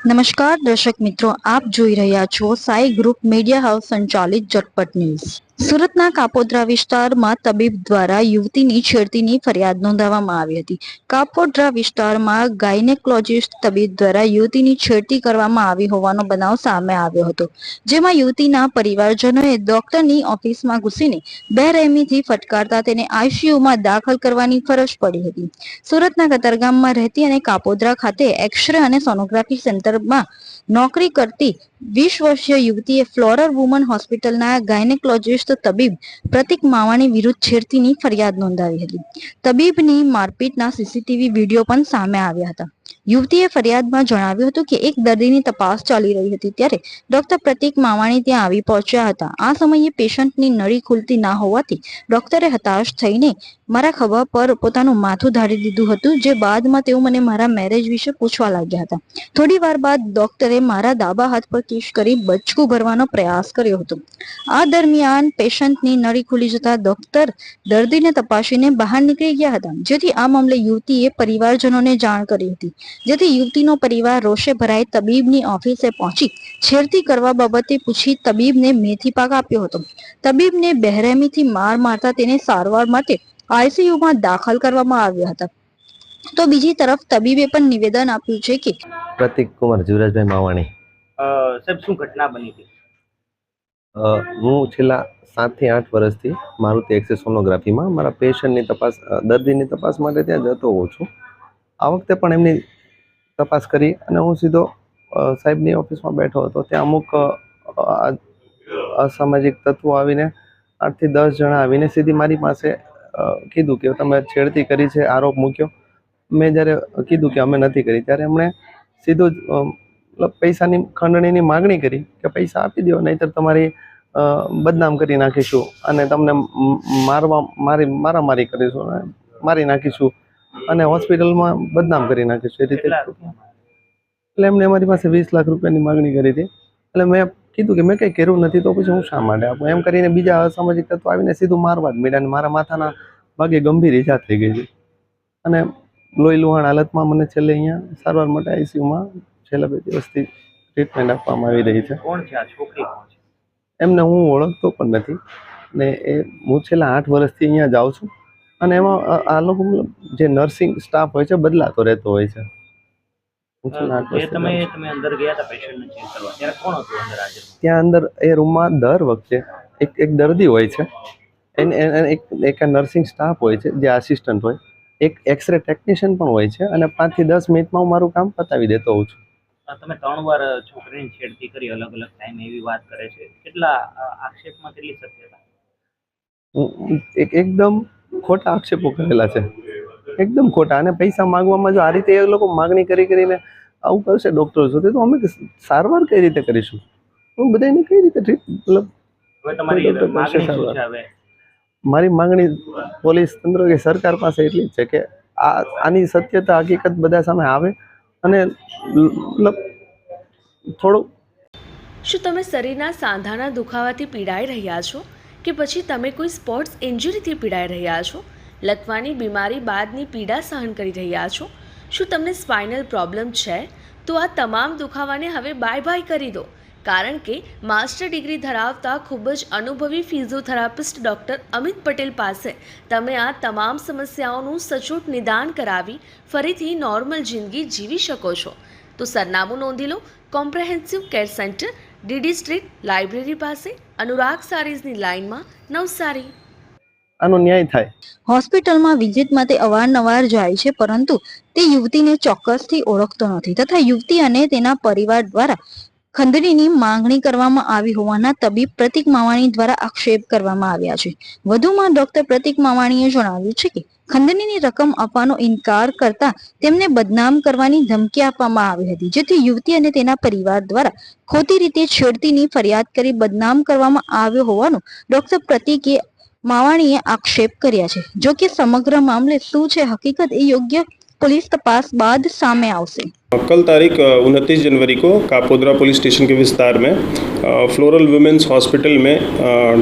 નમસ્કાર દર્શક મિત્રો, આપ જોઈ રહ્યા છો સાઈ ગ્રુપ મીડિયા હાઉસ સંચાલિત ઝટપટ ન્યૂઝ। સુરતના કાપોદ્રા વિસ્તારમાં તબીબ દ્વારા યુવતીની છેડતીની ફરિયાદ નોંધાવવામાં આવી હતી। કાપોદ્રા વિસ્તારમાં ગાયનેકોલોજીસ્ટ તબીબ દ્વારા યુવતીની છેડતી કરવામાં આવી હોવાનો બનાવ સામે આવ્યો હતો, જેમાં યુવતીના પરિવારજનોએ ડોક્ટરની ઓફિસમાં ઘૂસીને બેરહેમીથી ફટકારતા તેને આઈસીયુમાં દાખલ કરવાની ફરજ પડી હતી। સુરતના કતારગામમાં રહેતી અને કાપોદ્રા ખાતે એક્સરે અને સોનોગ્રાફી સેન્ટરમાં નોકરી કરતી 20 વર્ષીય યુવતીએ ફ્લોરર વુમન હોસ્પિટલના ગાયનેકોલોજીસ્ટ તબીબ પ્રતિક માવાણી વિરુદ્ધ છેડતીની ફરિયાદ નોંધાવી હતી। તબીબની મારપીટના સીસીટીવી વિડીયો પણ સામે આવ્યા હતા। યુવતીએ ફરિયાદમાં જણાવ્યું હતું કે એક દર્દીની તપાસ ચાલી રહી હતી ત્યારે ડોક્ટર પ્રતિક માવાણી ત્યાં આવી પહોંચ્યા હતા। આ સમયે પેશન્ટની નળી ખુલતી ના હોવાથી ડોક્ટરે હતાશ થઈને મારા ખભા પર પોતાનું માથું ધારી દીધું હતું, જે બાદમાં તેઓ મને મારા મેરેજ વિશે પૂછવા લાગ્યા હતા। થોડી વાર બાદ ડોક્ટરે મારા ડાબા હાથ પર કિસ કરી બચકું ભરવાનો પ્રયાસ કર્યો હતો। આ દરમિયાન પેશન્ટની નળી ખુલી જતા ડોક્ટર દર્દીને તપાસીને બહાર નીકળી ગયા હતા, જેથી આ મામલે યુવતીએ પરિવારજનોને જાણ કરી હતી, જેથી યુવતીનો પરિવાર રોષે ભરાઈ તબીબની ઓફિસે પહોંચી છેડતી કરવા બાબતે પૂછી તબીબને મેથી પાક આપ્યો હતો। તબીબને બેરહેમીથી માર મારતા તેને સારવાર માટે આઈસીયુમાં દાખલ કરવામાં આવ્યા હતા। તો બીજી તરફ તબીબે પણ નિવેદન આપ્યું છે કે પ્રતિક કુમાર જીવરાજભાઈ માવાણી। સાહેબ શું ઘટના બની હતી? હું છેલ્લા 7 થી 8 વર્ષથી મારુતિ એક્સરે સોનોગ્રાફીમાં મારા પેશન્ટની તપાસ, દર્દીની તપાસ માટે ત્યાં જતો હોઉં છું। આ વખતે પણ એમની તપાસ કરી અને હું સીધો સાહેબની ઓફિસમાં બેઠો હતો। ત્યાં અમુક અસામાજિક તત્વો આવીને 8 થી 10 જણા આવીને સીધી મારી પાસે કીધું કે તમે છેડતી કરી છે, આરોપ મૂક્યો। મેં જ્યારે કીધું કે અમે નથી કરી, ત્યારે એમણે સીધું જ પૈસાની ખંડણીની માગણી કરી કે પૈસા આપી દો, નહીંતર તમારી બદનામ કરી નાખીશું અને તમને મારામારી કરીશું, મારી નાખીશું અને હોસ્પિટલમાં બદનામ કરી નાખીશું, એ રીતે। એટલે એમને અમારી પાસે 20 લાખ રૂપિયાની માગણી કરી હતી। એટલે મેં કીધું કે મેં કંઈ કર્યું નથી, તો પછી હું શા માટે આપું? એમ કરીને બીજા અસામાજિક તત્વો આવીને સીધું મારવા જ માંડ્યા અને મારા માથાના ભાગે ગંભીર ઈજા થઈ ગઈ છે અને લોહી લુહાણ હાલતમાં મને છેલ્લે અહીંયા સારવાર માટે આઈસીયુમાં છેલ્લા 2 દિવસથી ટ્રીટમેન્ટ આપવામાં આવી રહી છે। કોણ છે આ છોકરી? કોણ છે? એમને હું ઓળખતો પણ નથી ને હું છેલ્લા 8 વર્ષથી અહીંયા જાઉં છું અને એમાં આ લોકો જે નર્સિંગ સ્ટાફ હોય છે બદલાતો રહેતો હોય છે। તમે અંદર ગયા હતા પેશન્ટને ચેક કરવા, ત્યારે કોણ હતું અંદર હાજર? ત્યાં અંદર એ રૂમમાં દર વખતે એક દર્દી હોય છે, એક નર્સિંગ સ્ટાફ હોય છે જે આસિસ્ટન્ટ હોય, એક એક્સરે ટેકનિશિયન પણ હોય છે અને 5 થી 10 મિનિટમાં હું મારું કામ પતાવી દેતો હોઉં છું। તમે 3 વાર છોકરીની છેડતી કરી, અલગ અલગ ટાઈમ એવી વાત કરે છે, કેટલા આક્ષેપમાં કેટલી સત્યતા? એકદમ ખોટા આક્ષેપો કરેલા છે, એકદમ ખોટા। અને પૈસા માંગવામાં જો આ રીતે એ લોકો માગણી કરીને આવું કરશે ડોક્ટરો સુધી, તો અમે સારવાર કઈ રીતે કરીશું? હું બધાને કઈ રીતે મારી માંગણી પોલીસ તંત્ર કે સરકાર પાસે એટલી જ છે કે આની સત્યતા, હકીકત બધા સામે આવે અને થોડું। શું તમે શરીરના સાંધાના દુખાવાથી પીડાઈ રહ્યા છો કે પછી તમે કોઈ સ્પોર્ટ્સ ઇન્જરીથી પીડાઈ રહ્યા છો? લકવાની બીમારી બાદની પીડા સહન કરી રહ્યા છો? શું તમને સ્પાઇનલ પ્રોબ્લેમ છે? તો આ તમામ દુખાવાને હવે બાય કરી દો, કારણ કે માસ્ટર ડિગ્રી ધરાવતા ખૂબ જ અનુભવી ફિઝિયોથેરાપિસ્ટ ડૉક્ટર અમિત પટેલ પાસે તમે આ તમામ સમસ્યાઓનું સચોટ નિદાન કરાવી ફરીથી નોર્મલ જિંદગી જીવી શકો છો। તો સરનામું નોંધી લો, comprehensive care centre, DD street, library પાસે, અનુરાગ સારીઝની લાઇનમાં, નવસારી। આનો ન્યાય થાય। હોસ્પિટલમાં વિઝિટ માટે અવારનવાર જાય છે, પરંતુ તે યુવતીને ચોક્કસથી ઓળખતો નથી તથા યુવતી અને તેના પરિવાર દ્વારા ખંડણીની માંગણી કરવામાં આવી હોવાના તબીબ પ્રતિક માવાણી દ્વારા આક્ષેપ કરવામાં આવ્યા છે। વધુમાં ડોક્ટર પ્રતિક માવાણીએ જણાવ્યું છે કે ખંડણીની રકમ આપવાનો ઇનકાર કરતા તેમને બદનામ કરવાની ધમકી આપવામાં આવી હતી, જેથી યુવતી અને તેના પરિવાર દ્વારા ખોટી રીતે છેડતીની ફરિયાદ કરી બદનામ કરવામાં આવ્યો હોવાનું ડોક્ટર પ્રતિકે માવાણીએ આક્ષેપ કર્યા છે। જો કે સમગ્ર મામલે શું છે હકીકત એ યોગ્ય પોલીસ તપાસ બાદ સામે આવશે। कल तारीख 29 जनवरी को कापोद्रा पुलिस स्टेशन के विस्तार में फ्लोरल वुमेंस हॉस्पिटल में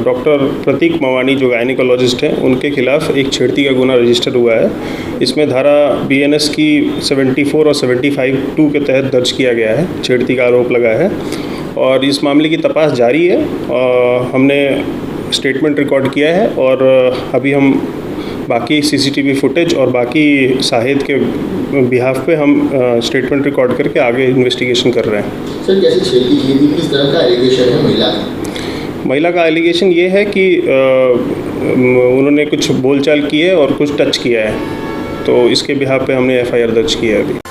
डॉक्टर प्रतीक मवानी जो गायनिकोलॉजिस्ट हैं उनके खिलाफ एक छेड़ती का गुना रजिस्टर हुआ है। इसमें धारा BNS की 74 और 75(2) के तहत दर्ज किया गया है, छेड़ती का आरोप लगा है और इस मामले की तपास जारी है। हमने स्टेटमेंट रिकॉर्ड किया है और अभी हम बाकी CCTV फुटेज और बाकी शाहिद के बिहाफ पे हम स्टेटमेंट रिकॉर्ड करके आगे इन्वेस्टिगेशन कर रहे हैं। सर कैसे छेड़ती की थी, किस तरह का एलिगेशन है महिला का? का एलिगेशन ये है कि उन्होंने कुछ बोलचाल की है और कुछ टच किया है, तो इसके बिहाफ पे हमने FIR दर्ज किया है अभी।